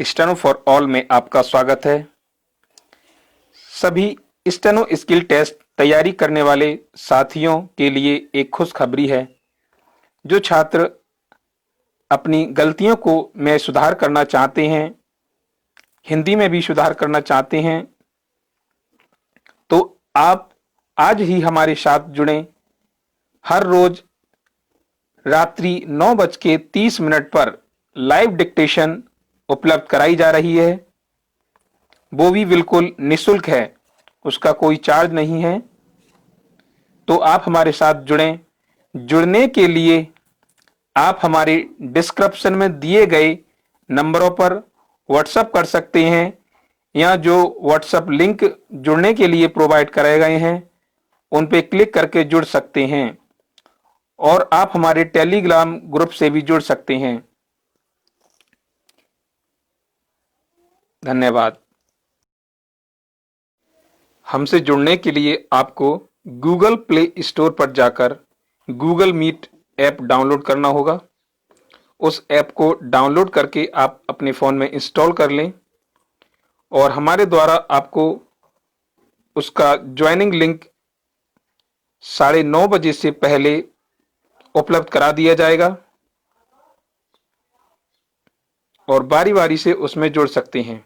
Steno for all में आपका स्वागत है। सभी स्टेनो स्किल टेस्ट तैयारी करने वाले साथियों के लिए एक खुशखबरी है। जो छात्र अपनी गलतियों को में सुधार करना चाहते हैं, हिंदी में भी सुधार करना चाहते हैं, तो आप आज ही हमारे साथ जुड़ें। हर रोज रात्रि 9:30 पर लाइव डिक्टेशन उपलब्ध कराई जा रही है। वो भी बिल्कुल निःशुल्क है, उसका कोई चार्ज नहीं है। तो आप हमारे साथ जुड़ें। जुड़ने के लिए आप हमारे डिस्क्रिप्शन में दिए गए नंबरों पर व्हाट्सएप कर सकते हैं, या जो व्हाट्सएप लिंक जुड़ने के लिए प्रोवाइड कराए गए हैं उन पे क्लिक करके जुड़ सकते हैं, और आप हमारे टेलीग्राम ग्रुप से भी जुड़ सकते हैं। धन्यवाद। हमसे जुड़ने के लिए आपको गूगल प्ले स्टोर पर जाकर गूगल मीट ऐप डाउनलोड करना होगा। उस ऐप को डाउनलोड करके आप अपने फ़ोन में इंस्टॉल कर लें, और हमारे द्वारा आपको उसका ज्वाइनिंग लिंक 9:30 से पहले उपलब्ध करा दिया जाएगा, और बारी बारी से उसमें जुड़ सकते हैं।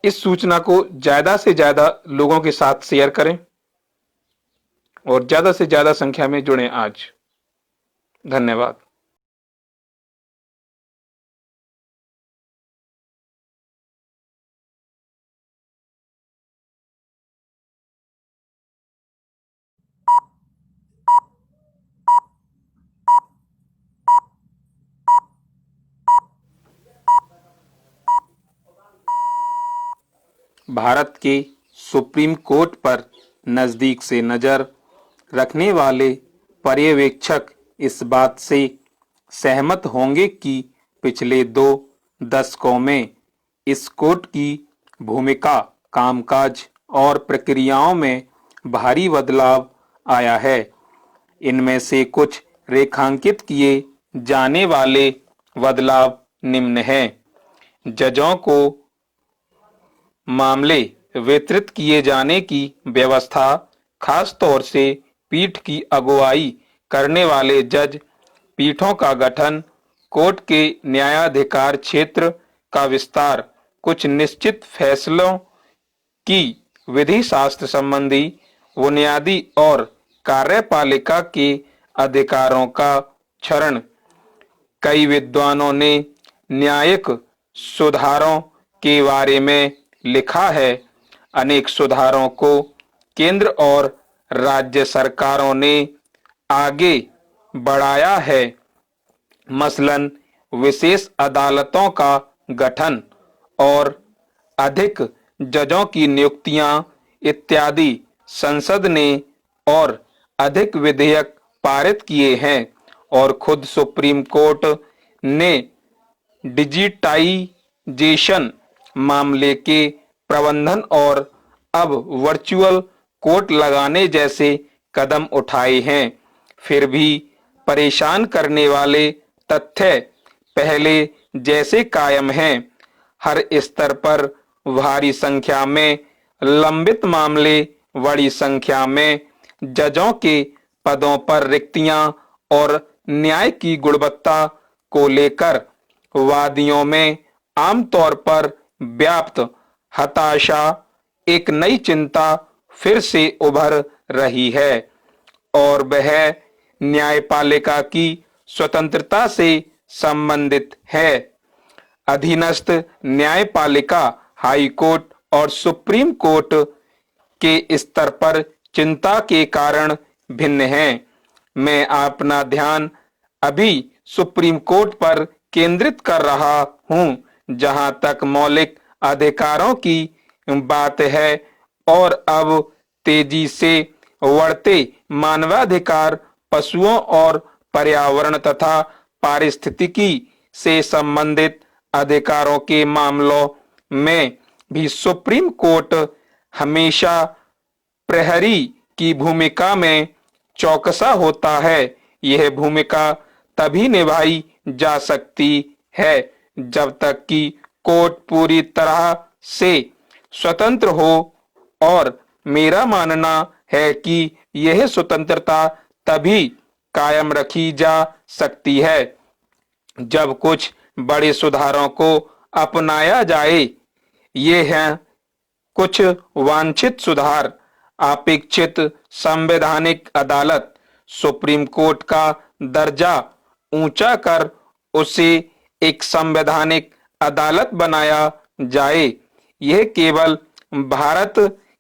इस सूचना को ज़्यादा से ज़्यादा लोगों के साथ शेयर करें और ज़्यादा से ज़्यादा संख्या में जुड़ें आज। धन्यवाद। भारत के सुप्रीम कोर्ट पर नजदीक से नजर रखने वाले पर्यवेक्षक इस बात से सहमत होंगे कि पिछले 2 दशकों में इस कोर्ट की भूमिका, कामकाज और प्रक्रियाओं में भारी बदलाव आया है। इनमें से कुछ रेखांकित किए जाने वाले बदलाव निम्न हैं। जजों को मामले वितरित किए जाने की व्यवस्था, खास तौर से पीठ की अगुवाई करने वाले जज, पीठों का गठन, कोर्ट के न्यायाधिकार क्षेत्र का विस्तार, कुछ निश्चित फैसलों की विधि शास्त्र संबंधी बुनियादी और कार्यपालिका के अधिकारों का क्षरण। कई विद्वानों ने न्यायिक सुधारों के बारे में लिखा है। अनेक सुधारों को केंद्र और राज्य सरकारों ने आगे बढ़ाया है, मसलन विशेष अदालतों का गठन और अधिक जजों की नियुक्तियां इत्यादि। संसद ने और अधिक विधेयक पारित किए हैं, और खुद सुप्रीम कोर्ट ने डिजिटाइजेशन, मामले के प्रबंधन और अब वर्चुअल कोर्ट लगाने जैसे कदम उठाए हैं। फिर भी परेशान करने वाले तथ्य पहले जैसे कायम हैं। हर स्तर पर भारी संख्या में लंबित मामले, बड़ी संख्या में जजों के पदों पर रिक्तियां और न्याय की गुणवत्ता को लेकर वादियों में आमतौर पर व्याप्त हताशा, एक नई चिंता फिर से उभर रही है, और वह न्यायपालिका की स्वतंत्रता से संबंधित है। अधीनस्थ न्यायपालिका, हाई कोर्ट और सुप्रीम कोर्ट के स्तर पर चिंता के कारण भिन्न हैं। मैं अपना ध्यान अभी सुप्रीम कोर्ट पर केंद्रित कर रहा हूं, जहां तक मौलिक अधिकारों की बात है, और अब तेजी से बढ़ते मानवाधिकार, पशुओं और पर्यावरण तथा पारिस्थितिकी से संबंधित अधिकारों के मामलों में भी सुप्रीम कोर्ट हमेशा प्रहरी की भूमिका में चौकसा होता है। यह भूमिका तभी निभाई जा सकती है जब तक कि कोर्ट पूरी तरह से स्वतंत्र हो। और मेरा मानना है कि यह स्वतंत्रता तभी कायम रखी जा सकती है जब कुछ बड़े सुधारों को अपनाया जाए। ये हैं कुछ वांछित सुधार: अपेक्षित संवैधानिक अदालत, सुप्रीम कोर्ट का दर्जा ऊंचा कर उसे एक संवैधानिक अदालत बनाया जाए। यह केवल भारत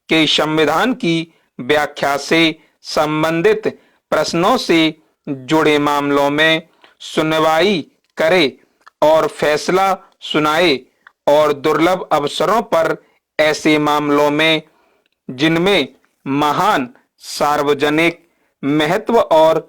के संविधान की व्याख्या से संबंधित प्रश्नों से जुड़े मामलों में सुनवाई करे और फैसला सुनाए, और दुर्लभ अवसरों पर ऐसे मामलों में जिनमें महान सार्वजनिक महत्व और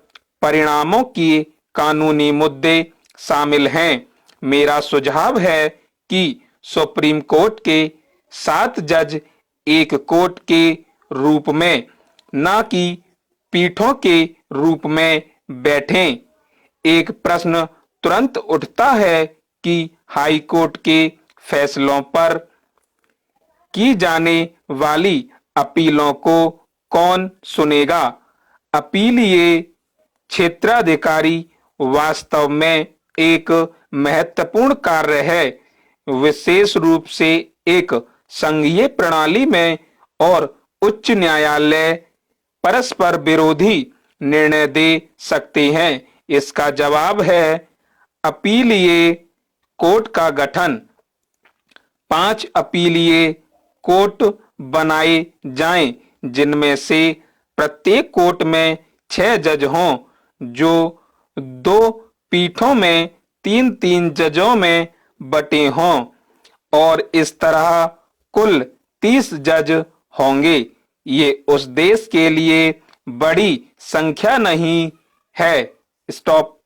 परिणामों के कानूनी मुद्दे शामिल हैं। मेरा सुझाव है कि सुप्रीम कोर्ट के 7 जज एक कोर्ट के रूप में, न कि पीठों के रूप में बैठें। एक प्रश्न तुरंत उठता है कि हाई कोर्ट के फैसलों पर की जाने वाली अपीलों को कौन सुनेगा? अपीलीय क्षेत्राधिकारी वास्तव में एक महत्वपूर्ण कार्य है, विशेष रूप से एक संघीय प्रणाली में, और उच्च न्यायालय परस्पर विरोधी निर्णय दे सकते हैं। इसका जवाब है अपीलीय कोर्ट का गठन। 5 अपीलीय कोर्ट बनाए जाएं, जिनमें से प्रत्येक कोर्ट में 6 जज हों, जो 2 पीठों में 3-3 जजों में बटे हों, और इस तरह कुल 30 जज होंगे। ये उस देश के लिए बड़ी संख्या नहीं है। स्टॉप।